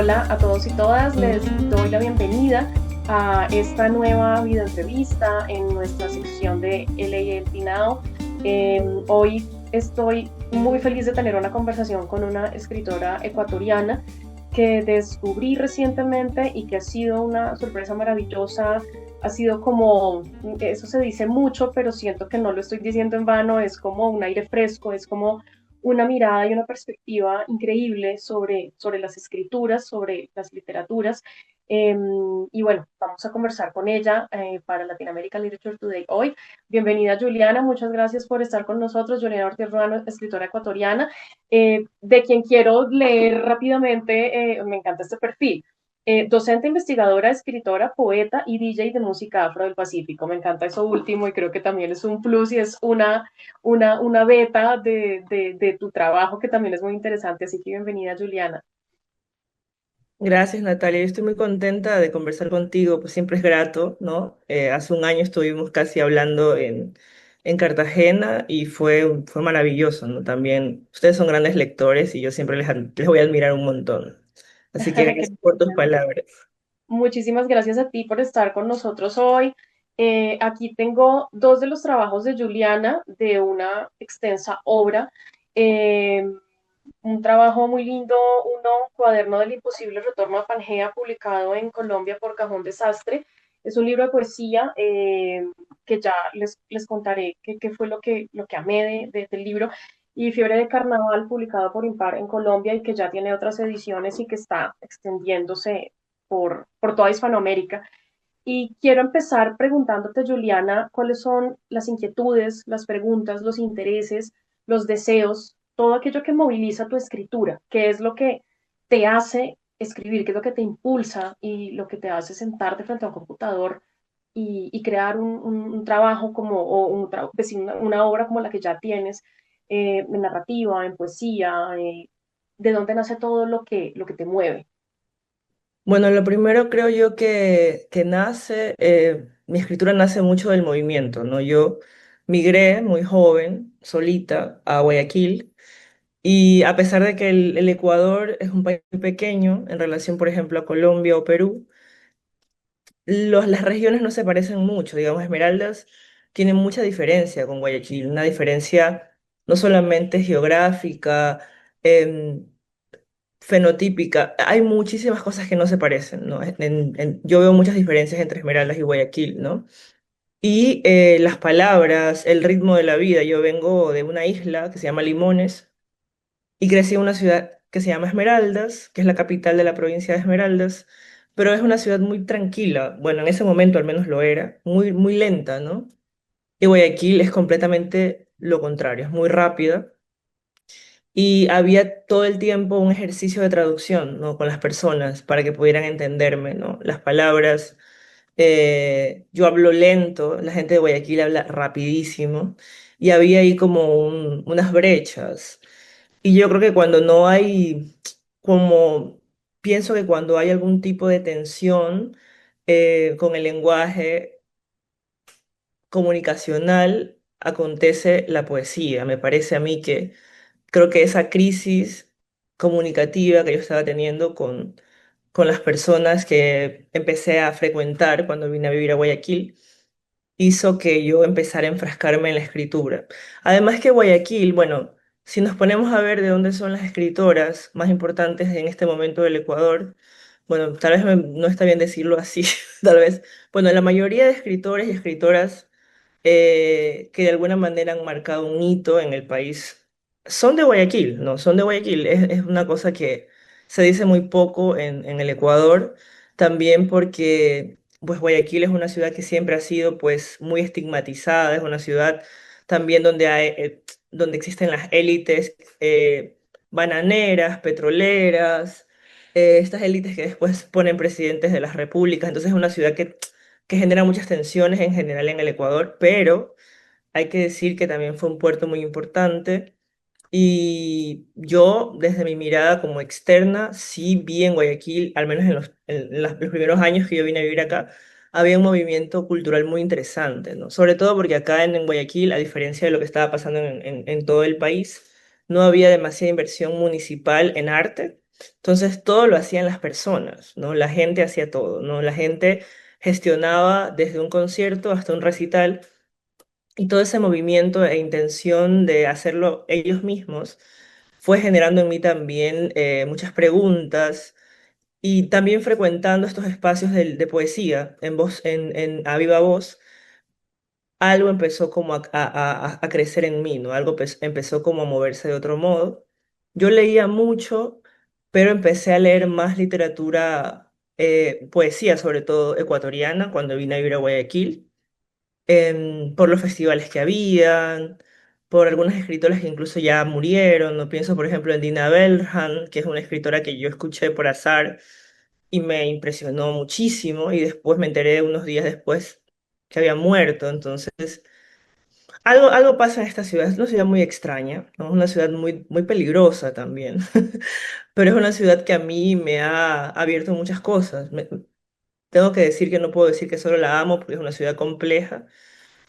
Hola a todos y todas, les doy la bienvenida a esta nueva videoentrevista en nuestra sección de LAFD Now. Hoy estoy muy feliz de tener una conversación con una escritora ecuatoriana que descubrí recientemente y que ha sido una sorpresa maravillosa. Ha sido como, eso se dice mucho, pero siento que no lo estoy diciendo en vano, es como un aire fresco, es como una mirada y una perspectiva increíble sobre las escrituras, sobre las literaturas. Eh, y bueno, vamos a conversar con ella para Latin American Literature Today hoy. Bienvenida Juliana, muchas gracias por estar con nosotros. Juliana Ortiz Ruano, escritora ecuatoriana, de quien quiero leer rápidamente, me encanta este perfil. Docente, investigadora, escritora, poeta y DJ de música afro del Pacífico. Me encanta eso último y creo que también es un plus y es una beta de tu trabajo que también es muy interesante. Así que bienvenida, Juliana. Gracias, Natalia. Yo estoy muy contenta de conversar contigo, pues siempre es grato, ¿no? Hace un año estuvimos casi hablando en Cartagena y fue maravilloso, ¿no? También ustedes son grandes lectores y yo siempre les voy a admirar un montón. Así que Qué gracias por tus linda. palabras. Muchísimas gracias a ti por estar con nosotros hoy. Aquí tengo dos de los trabajos de Juliana de una extensa obra. Eh, un trabajo muy lindo, uno, Cuaderno del Imposible Retorno a Pangea, publicado en Colombia por Cajón Desastre. Es un libro de poesía que ya les contaré qué fue lo que amé del libro. Y Fiebre de Carnaval, publicado por Impar en Colombia y que ya tiene otras ediciones y que está extendiéndose por toda Hispanoamérica. Y quiero empezar preguntándote, Juliana, cuáles son las inquietudes, las preguntas, los intereses, los deseos, todo aquello que moviliza tu escritura, qué es lo que te hace escribir, qué es lo que te impulsa y lo que te hace sentarte frente a un computador y crear un trabajo como, o pues sí, una obra como la que ya tienes, en narrativa, en poesía, de dónde nace todo lo que te mueve. Bueno, lo primero creo yo que mi escritura nace mucho del movimiento, ¿no? Yo migré muy joven, solita, a Guayaquil. Y a pesar de que el Ecuador es un país pequeño en relación, por ejemplo, a Colombia o Perú, las regiones no se parecen mucho. Digamos, Esmeraldas tiene mucha diferencia con Guayaquil, una diferencia no solamente geográfica, em, fenotípica. Hay muchísimas cosas que no se parecen, ¿no? Yo veo muchas diferencias entre Esmeraldas y Guayaquil, ¿no? Y las palabras, el ritmo de la vida. Yo vengo de una isla que se llama Limones y crecí en una ciudad que se llama Esmeraldas, que es la capital de la provincia de Esmeraldas, pero es una ciudad muy tranquila, bueno, en ese momento al menos lo era, muy, muy lenta, ¿no? Y Guayaquil es completamente lo contrario, es muy rápida y había todo el tiempo un ejercicio de traducción, ¿no? Con las personas para que pudieran entenderme, ¿no? Las palabras, yo hablo lento, la gente de Guayaquil habla rapidísimo y había ahí como unas brechas. Y yo creo que cuando no hay, como, pienso que cuando hay algún tipo de tensión con el lenguaje comunicacional, acontece la poesía. Me parece a mí que creo que esa crisis comunicativa que yo estaba teniendo con las personas que empecé a frecuentar cuando vine a vivir a Guayaquil, hizo que yo empezara a enfrascarme en la escritura. Además que Guayaquil, bueno, si nos ponemos a ver de dónde son las escritoras más importantes en este momento del Ecuador, bueno, tal vez no está bien decirlo así, tal vez, bueno, la mayoría de escritores y escritoras que de alguna manera han marcado un hito en el país son de Guayaquil, ¿no? Son de Guayaquil. Es una cosa que se dice muy poco en el Ecuador, también porque pues Guayaquil es una ciudad que siempre ha sido pues muy estigmatizada, es una ciudad también donde existen las élites bananeras, petroleras, estas élites que después ponen presidentes de las repúblicas, entonces es una ciudad que genera muchas tensiones en general en el Ecuador, pero hay que decir que también fue un puerto muy importante y yo, desde mi mirada como externa, sí vi en Guayaquil, al menos los primeros años que yo vine a vivir acá, había un movimiento cultural muy interesante, ¿no? Sobre todo porque acá en Guayaquil, a diferencia de lo que estaba pasando en todo el país, no había demasiada inversión municipal en arte. Entonces todo lo hacían las personas, ¿no? La gente hacía todo, ¿no? La gente gestionaba desde un concierto hasta un recital y todo ese movimiento e intención de hacerlo ellos mismos fue generando en mí también muchas preguntas y también frecuentando estos espacios de poesía en voz, a viva voz, algo empezó como a crecer en mí, ¿no? Algo empezó como a moverse de otro modo. Yo leía mucho, pero empecé a leer más literatura, poesía, sobre todo ecuatoriana, cuando vine a vivir a Guayaquil, por los festivales que habían, por algunas escritoras que incluso ya murieron. No pienso, por ejemplo, en Dina Belhan, que es una escritora que yo escuché por azar y me impresionó muchísimo, y después me enteré unos días después que había muerto. Entonces algo pasa en esta ciudad. Es una ciudad muy extraña, ¿no? Es una ciudad muy peligrosa también, pero es una ciudad que a mí me ha abierto muchas cosas. Tengo que decir que no puedo decir que solo la amo porque es una ciudad compleja,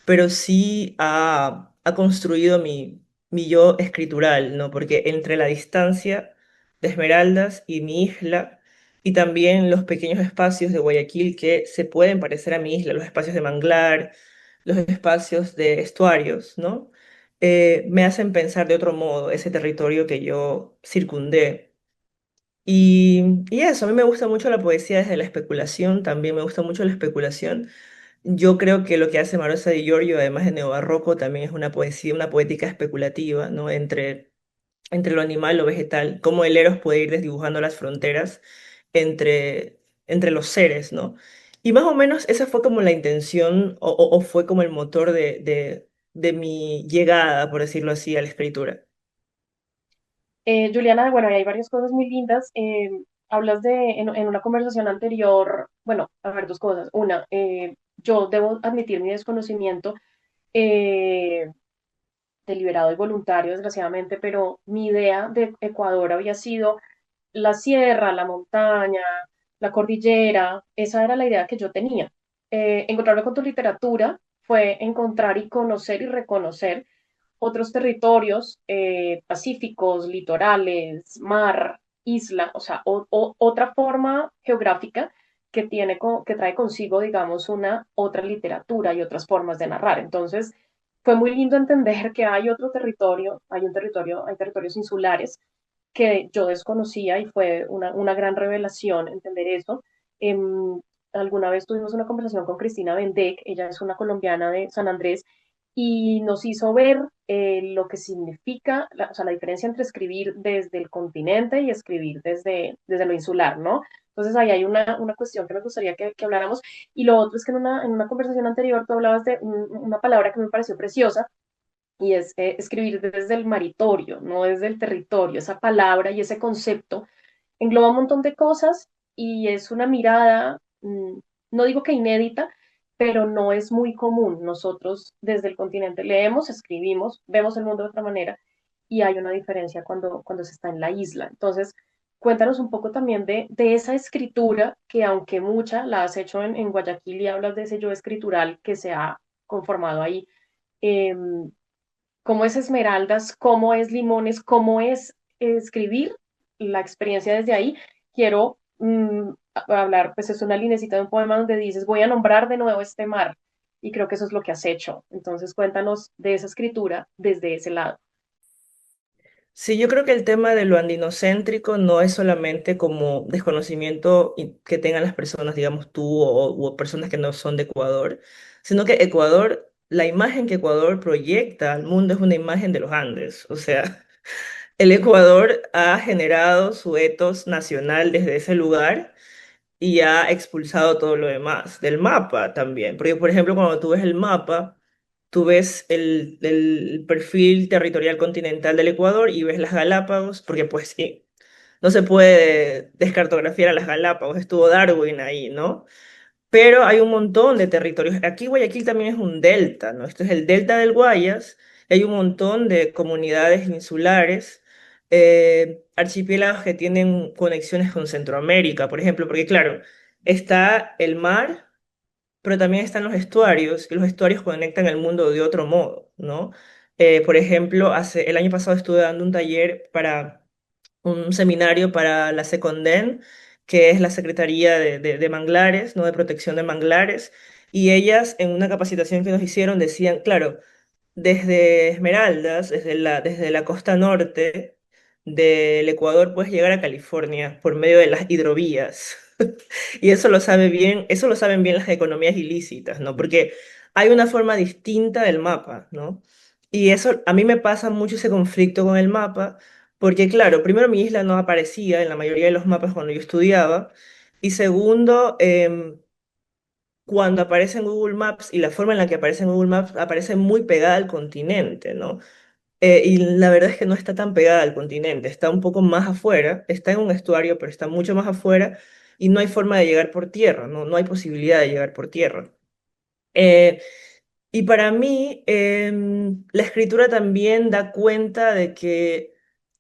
pero sí ha construido mi yo escritural, ¿no? Porque entre la distancia de Esmeraldas y mi isla, y también los pequeños espacios de Guayaquil que se pueden parecer a mi isla, los espacios de manglar, los espacios de estuarios, ¿no? Me hacen pensar de otro modo ese territorio que yo circundé. Y eso, a mí me gusta mucho la poesía desde la especulación, también me gusta mucho la especulación. Yo creo que lo que hace Marosa Di Giorgio, además de neobarroco, también es una poesía, una poética especulativa, ¿no? Entre lo animal y lo vegetal, cómo el Eros puede ir desdibujando las fronteras entre los seres, ¿no? Y más o menos esa fue como la intención o fue como el motor de mi llegada, por decirlo así, a la escritura. Juliana, bueno, y hay varias cosas muy lindas. Hablas en una conversación anterior, bueno, a ver, dos cosas. Una, yo debo admitir mi desconocimiento eh, deliberado y voluntario, desgraciadamente, pero mi idea de Ecuador había sido la sierra, la montaña, la cordillera, esa era la idea que yo tenía. Encontrarme con tu literatura fue encontrar y conocer y reconocer otros territorios pacíficos, litorales, mar, isla, o sea, otra forma geográfica que que trae consigo, digamos, una otra literatura y otras formas de narrar. Entonces, fue muy lindo entender que hay otro territorio, hay territorios insulares que yo desconocía y fue una gran revelación entender eso. Em, Alguna vez tuvimos una conversación con Cristina Bendec, ella es una colombiana de San Andrés, y nos hizo ver lo que significa, o sea, la diferencia entre escribir desde el continente y escribir desde lo insular, ¿no? Entonces ahí hay una cuestión que me gustaría que habláramos. Y lo otro es que en una conversación anterior tú hablabas de una palabra que me pareció preciosa, y es escribir desde el maritorio, no desde el territorio. Esa palabra y ese concepto engloba un montón de cosas y es una mirada, no digo que inédita, pero no es muy común. Nosotros desde el continente leemos, escribimos, vemos el mundo de otra manera y hay una diferencia cuando se está en la isla. Entonces, cuéntanos un poco también de esa escritura que aunque mucha la has hecho en Guayaquil y hablas de ese yo escritural que se ha conformado ahí. em, ¿Cómo es Esmeraldas? ¿Cómo es Limones? ¿Cómo es escribir la experiencia desde ahí? Quiero hablar, pues es una linecita de un poema donde dices, voy a nombrar de nuevo este mar. Y creo que eso es lo que has hecho. Entonces cuéntanos de esa escritura desde ese lado. Sí, yo creo que el tema de lo andinocéntrico no es solamente como desconocimiento que tengan las personas, digamos tú o personas que no son de Ecuador, sino que Ecuador, la imagen que Ecuador proyecta al mundo es una imagen de los Andes. O sea, el Ecuador ha generado su etos nacional desde ese lugar y ha expulsado todo lo demás del mapa también. Porque, por ejemplo, cuando tú ves el mapa, tú ves el perfil territorial continental del Ecuador y ves las Galápagos, porque pues sí, no se puede descartografiar a las Galápagos, estuvo Darwin ahí, ¿no? Pero hay un montón de territorios. Aquí Guayaquil también es un delta, ¿no? Esto es el delta del Guayas. Hay un montón de comunidades insulares, archipiélagos que tienen conexiones con Centroamérica, por ejemplo, porque claro, está el mar, pero también están los estuarios, y los estuarios conectan el mundo de otro modo, ¿no? Por ejemplo, el año pasado estuve dando un taller para un seminario para la Seconden, que es la Secretaría de Manglares, ¿no? De Protección de Manglares, y ellas en una capacitación que nos hicieron decían, claro, desde Esmeraldas, desde la costa norte del Ecuador, puedes llegar a California por medio de las hidrovías. Y eso lo saben bien las economías ilícitas, ¿no? Porque hay una forma distinta del mapa, ¿no? Y eso, a mí me pasa mucho ese conflicto con el mapa, porque claro, primero mi isla no aparecía en la mayoría de los mapas cuando yo estudiaba, y segundo, cuando aparece en Google Maps y la forma en la que aparece en Google Maps aparece muy pegada al continente, ¿no? Y la verdad es que no está tan pegada al continente, está un poco más afuera, está en un estuario, pero está mucho más afuera y no hay forma de llegar por tierra, ¿no? No hay posibilidad de llegar por tierra. Eh, y para mí, la escritura también da cuenta de que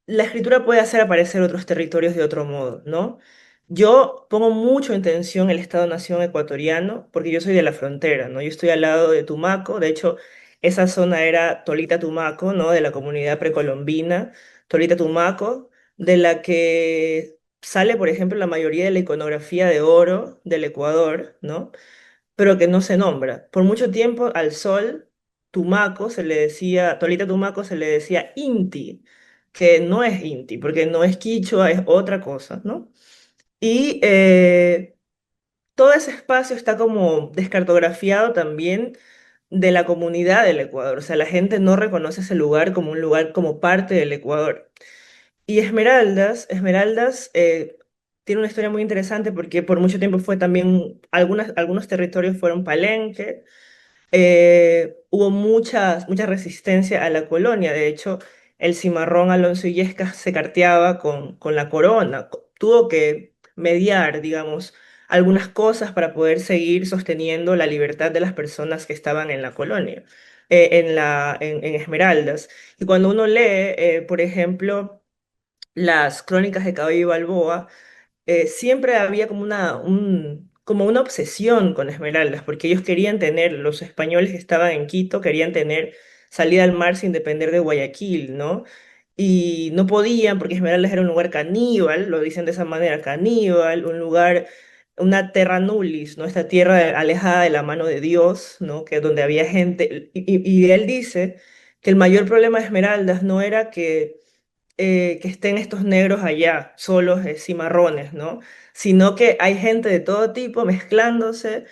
la escritura puede hacer aparecer otros territorios de otro modo, ¿no? Yo pongo mucho en tensión el Estado-Nación ecuatoriano porque yo soy de la frontera, ¿no? Yo estoy al lado de Tumaco, de hecho, esa zona era Tolita-Tumaco, ¿no? De la comunidad precolombina, Tolita-Tumaco, de la que sale, por ejemplo, la mayoría de la iconografía de oro del Ecuador, ¿no? Pero que no se nombra. Por mucho tiempo al sol, Tumaco se le decía, Tolita Tumaco se le decía Inti, que no es Inti, porque no es quichua, es otra cosa, ¿no? Y todo ese espacio está como descartografiado también de la comunidad del Ecuador, o sea, la gente no reconoce ese lugar como un lugar como parte del Ecuador. Y Esmeraldas tiene una historia muy interesante porque por mucho tiempo fue también, algunos territorios fueron Palenque, hubo mucha resistencia a la colonia. De hecho, el cimarrón Alonso Illescas se carteaba con la corona. Tuvo que mediar, digamos, algunas cosas para poder seguir sosteniendo la libertad de las personas que estaban en la colonia, en Esmeraldas. Y cuando uno lee, por ejemplo, las crónicas de Caballo y Balboa, siempre había como una obsesión con Esmeraldas, porque ellos querían tener, los españoles que estaban en Quito querían tener salida al mar sin depender de Guayaquil, ¿no? Y no podían porque Esmeraldas era un lugar caníbal, lo dicen de esa manera, caníbal, un lugar, una terra nullis, ¿no? Esta tierra alejada de la mano de Dios, ¿no? Que donde había gente, y él dice que el mayor problema de Esmeraldas no era que estén estos negros allá, solos, cimarrones, ¿no? Sino que hay gente de todo tipo mezclándose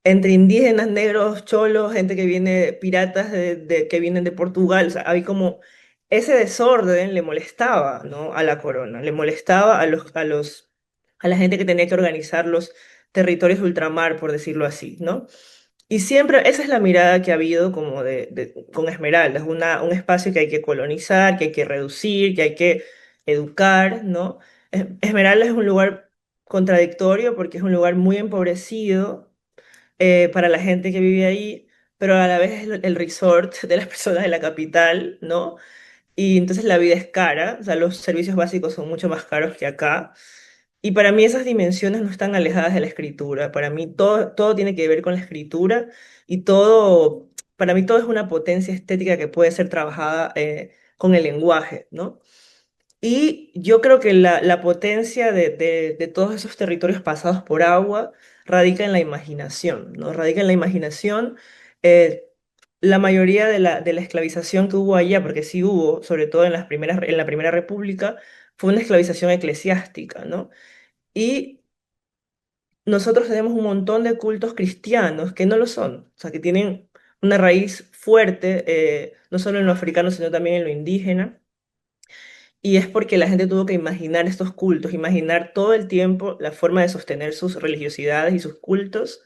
entre indígenas, negros, cholos, gente que viene, piratas que vienen de Portugal, o sea, hay como ese desorden le molestaba, ¿no? A la corona, le molestaba a la gente que tenía que organizar los territorios de ultramar, por decirlo así, ¿no? Y siempre, esa es la mirada que ha habido como con Esmeraldas, un espacio que hay que colonizar, que hay que reducir, que hay que educar, ¿no? Esmeraldas es un lugar contradictorio porque es un lugar muy empobrecido para la gente que vive ahí, pero a la vez es el resort de las personas de la capital, ¿no? Y entonces la vida es cara, o sea, los servicios básicos son mucho más caros que acá. Y para mí esas dimensiones no están alejadas de la escritura. Para mí todo tiene que ver con la escritura y para mí todo es una potencia estética que puede ser trabajada con el lenguaje, ¿no? Y yo creo que la potencia de todos esos territorios pasados por agua radica en la imaginación, ¿no? Radica en la imaginación. eh, la mayoría de la esclavización que hubo allá, porque sí hubo, sobre todo en la Primera República, fue una esclavización eclesiástica, ¿no? Y nosotros tenemos un montón de cultos cristianos que no lo son, o sea, que tienen una raíz fuerte, no solo en lo africano, sino también en lo indígena. Y es porque la gente tuvo que imaginar estos cultos, imaginar todo el tiempo la forma de sostener sus religiosidades y sus cultos.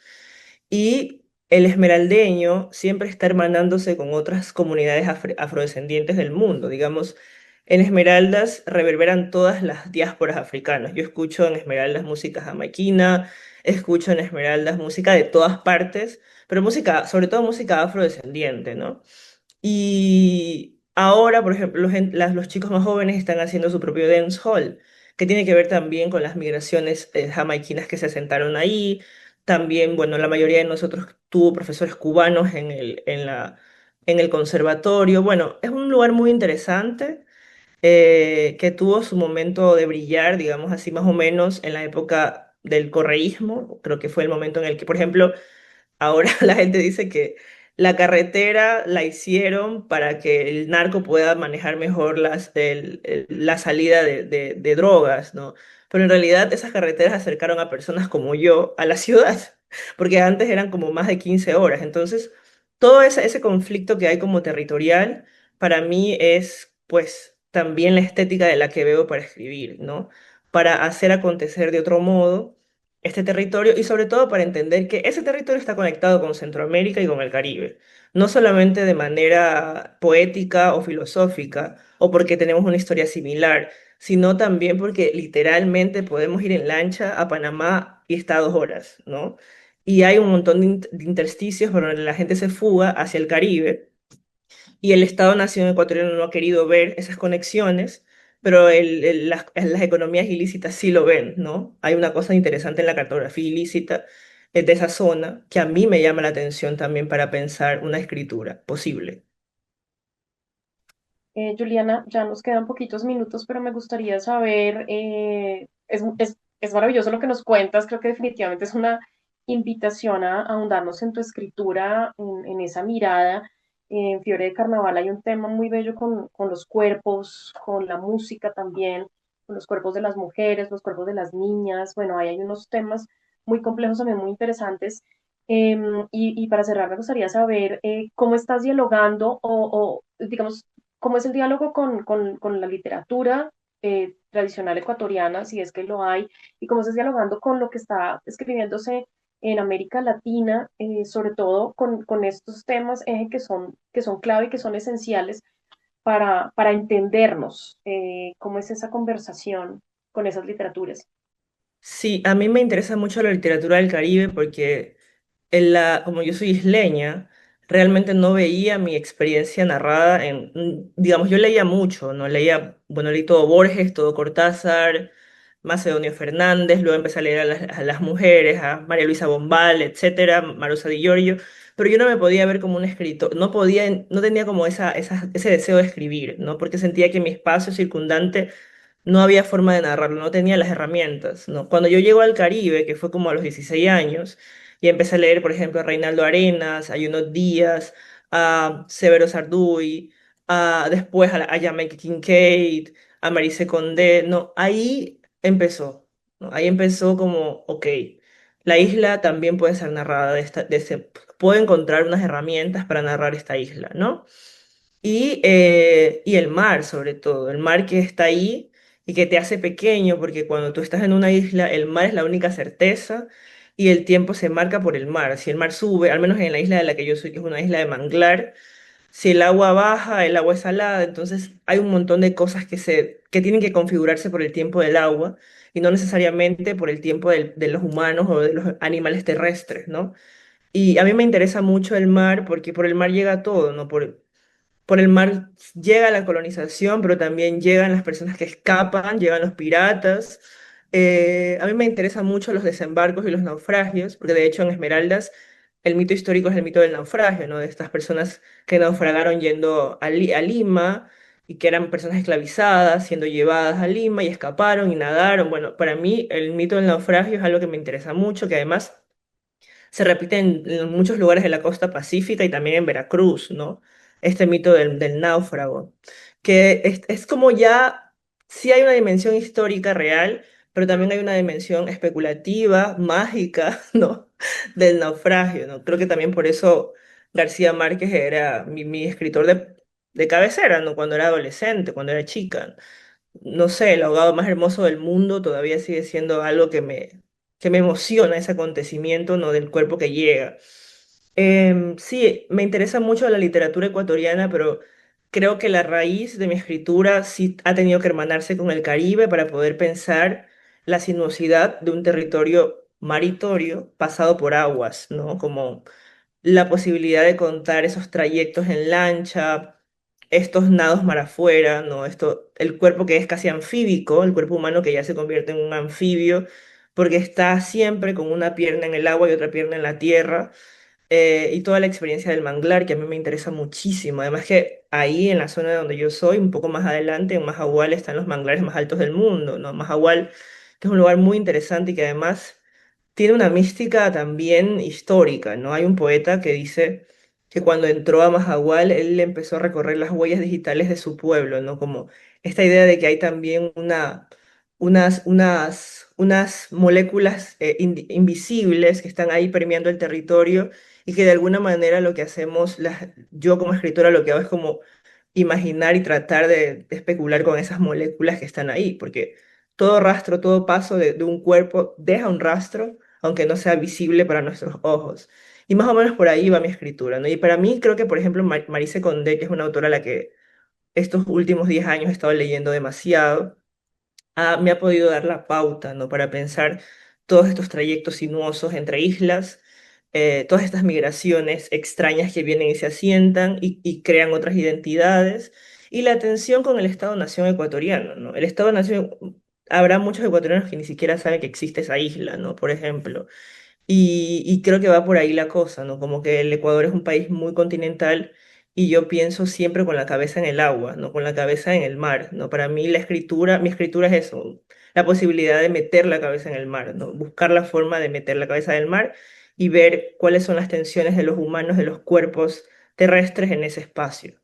Y el esmeraldeño siempre está hermanándose con otras comunidades afrodescendientes del mundo. Digamos, en Esmeraldas reverberan todas las diásporas africanas. Yo escucho en Esmeraldas música jamaiquina, escucho en Esmeraldas música de todas partes, pero música, sobre todo música afrodescendiente, ¿no? Y ahora, por ejemplo, los chicos más jóvenes están haciendo su propio dancehall, que tiene que ver también con las migraciones jamaiquinas que se asentaron ahí. También, bueno, la mayoría de nosotros tuvo profesores cubanos en el conservatorio. Bueno, es un lugar muy interesante que tuvo su momento de brillar, digamos así, más o menos en la época del correísmo. Creo que fue el momento en el que, por ejemplo, ahora la gente dice que la carretera la hicieron para que el narco pueda manejar mejor la salida de drogas, ¿no? Pero en realidad esas carreteras acercaron a personas como yo a la ciudad, porque antes eran como más de 15 horas. Entonces, todo ese conflicto que hay como territorial, para mí es pues también la estética de la que veo para escribir, ¿no? Para hacer acontecer de otro modo este territorio y sobre todo para entender que ese territorio está conectado con Centroamérica y con el Caribe, no solamente de manera poética o filosófica o porque tenemos una historia similar, sino también porque literalmente podemos ir en lancha a Panamá y está a 2 horas, ¿no? Y hay un montón de intersticios por donde la gente se fuga hacia el Caribe y el Estado-Nación ecuatoriano no ha querido ver esas conexiones, pero las economías ilícitas sí lo ven, ¿no? Hay una cosa interesante en la cartografía ilícita de esa zona que a mí me llama la atención también para pensar una escritura posible. Juliana, ya nos quedan poquitos minutos, pero me gustaría saber, es maravilloso lo que nos cuentas, creo que definitivamente es una invitación a ahondarnos en tu escritura, en esa mirada. En Fiore de Carnaval hay un tema muy bello con los cuerpos, con la música también, con los cuerpos de las mujeres, los cuerpos de las niñas. Bueno, ahí hay unos temas muy complejos también, muy interesantes. Y para cerrar, me gustaría saber cómo estás dialogando digamos, cómo es el diálogo con la literatura tradicional ecuatoriana, si es que lo hay, y cómo estás dialogando con lo que está escribiéndose en América Latina, sobre todo con estos temas que son clave y que son esenciales para entendernos. ¿Cómo es esa conversación con esas literaturas? Sí, a mí me interesa mucho la literatura del Caribe porque como yo soy isleña, realmente no veía mi experiencia narrada digamos, yo leía mucho, ¿no? Leía, bueno, leí todo Borges, todo Cortázar, Macedonio Fernández, luego empecé a leer a las mujeres, a María Luisa Bombal, etcétera, Marusa Di Giorgio, pero yo no me podía ver como un escritor, no tenía como ese deseo de escribir, ¿no? Porque sentía que mi espacio circundante no había forma de narrarlo, no tenía las herramientas, ¿no? Cuando yo llego al Caribe, que fue como a los 16 años, y empecé a leer, por ejemplo, a Reinaldo Arenas, a Junot Díaz, a Severo Sarduy, después a Jamaica Kincaid, a Marise Condé, no, ahí empezó, ¿no? Ahí empezó como, ok, la isla también puede ser narrada puedo encontrar unas herramientas para narrar esta isla, ¿no? Y el mar, sobre todo, el mar que está ahí y que te hace pequeño, porque cuando tú estás en una isla, el mar es la única certeza y el tiempo se marca por el mar. Si el mar sube, al menos en la isla de la que yo soy, que es una isla de manglar, si el agua baja, el agua es salada, entonces hay un montón de cosas que tienen que configurarse por el tiempo del agua y no necesariamente por el tiempo de los humanos o de los animales terrestres, ¿no? Y a mí me interesa mucho el mar porque por el mar llega todo, ¿no? Por el mar llega la colonización, pero también llegan las personas que escapan, llegan los piratas. A mí me interesan mucho los desembarcos y los naufragios, porque de hecho en Esmeraldas el mito histórico es el mito del naufragio, ¿no? De estas personas que naufragaron yendo a Lima y que eran personas esclavizadas, siendo llevadas a Lima y escaparon y nadaron. Bueno, para mí el mito del naufragio es algo que me interesa mucho, que además se repite en muchos lugares de la costa pacífica y también en Veracruz, ¿no? Este mito del náufrago, que es como ya, sí hay una dimensión histórica real, pero también hay una dimensión especulativa, mágica, ¿no? Del naufragio, ¿no? Creo que también por eso García Márquez era mi escritor de cabecera, ¿no? Cuando era adolescente, cuando era chica. No sé, el ahogado más hermoso del mundo todavía sigue siendo algo que me emociona ese acontecimiento, ¿no? Del cuerpo que llega. Sí, me interesa mucho la literatura ecuatoriana, pero creo que la raíz de mi escritura sí ha tenido que hermanarse con el Caribe para poder pensar la sinuosidad de un territorio maritorio pasado por aguas, ¿no? Como la posibilidad de contar esos trayectos en lancha, estos nados mar afuera, ¿no? El cuerpo que es casi anfíbico, el cuerpo humano que ya se convierte en un anfibio, porque está siempre con una pierna en el agua y otra pierna en la tierra, y toda la experiencia del manglar, que a mí me interesa muchísimo. Además que ahí en la zona donde yo soy, un poco más adelante, en Mahahual, están los manglares más altos del mundo, ¿no? Mahahual, que es un lugar muy interesante y que además tiene una mística también histórica, ¿no? Hay un poeta que dice que cuando entró a Mahahual, él empezó a recorrer las huellas digitales de su pueblo, ¿no? Como esta idea de que hay también unas moléculas invisibles que están ahí permeando el territorio y que de alguna manera lo que hacemos, yo como escritora lo que hago es como imaginar y tratar de especular con esas moléculas que están ahí, porque todo rastro, todo paso de un cuerpo deja un rastro, aunque no sea visible para nuestros ojos. Y más o menos por ahí va mi escritura, ¿no? Y para mí creo que, por ejemplo, Marise Condé, que es una autora a la que estos últimos 10 años he estado leyendo demasiado, me ha podido dar la pauta, ¿no? Para pensar todos estos trayectos sinuosos entre islas, todas estas migraciones extrañas que vienen y se asientan y crean otras identidades, y la tensión con el Estado-Nación ecuatoriano, ¿no? El Estado-Nación, habrá muchos ecuatorianos que ni siquiera saben que existe esa isla, ¿no? Por ejemplo. Y creo que va por ahí la cosa, ¿no? Como que el Ecuador es un país muy continental y yo pienso siempre con la cabeza en el agua, ¿no? Con la cabeza en el mar, ¿no? Para mí mi escritura es eso, la posibilidad de meter la cabeza en el mar, ¿no? Buscar la forma de meter la cabeza en el mar y ver cuáles son las tensiones de los humanos, de los cuerpos terrestres en ese espacio.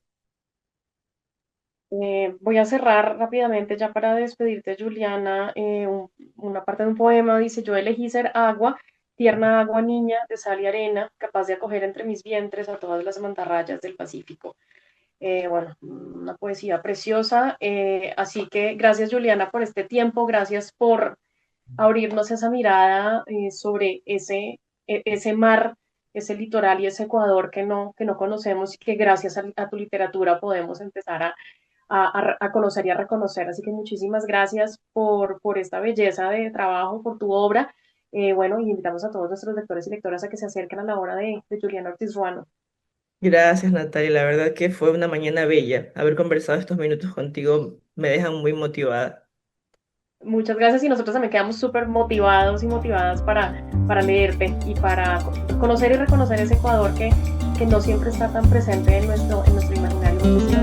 Voy a cerrar rápidamente ya para despedirte, Juliana. Una parte de un poema dice: yo elegí ser agua, tierna agua niña de sal y arena, capaz de acoger entre mis vientres a todas las mantarrayas del Pacífico. Bueno, una poesía preciosa. Así que gracias, Juliana, por este tiempo, gracias por abrirnos esa mirada sobre ese mar, ese litoral y ese Ecuador que no conocemos y que gracias a tu literatura podemos empezar a conocer y a reconocer. Así que muchísimas gracias por esta belleza de trabajo, por tu obra. Bueno, y invitamos a todos nuestros lectores y lectoras a que se acerquen a la obra de Juliana Ortiz Ruano. Gracias, Natalia. La verdad que fue una mañana bella. Haber conversado estos minutos contigo me dejan muy motivada. Muchas gracias y nosotros también quedamos súper motivados y motivadas para leerte y para conocer y reconocer ese Ecuador que no siempre está tan presente en nuestro imaginario. Muchísimas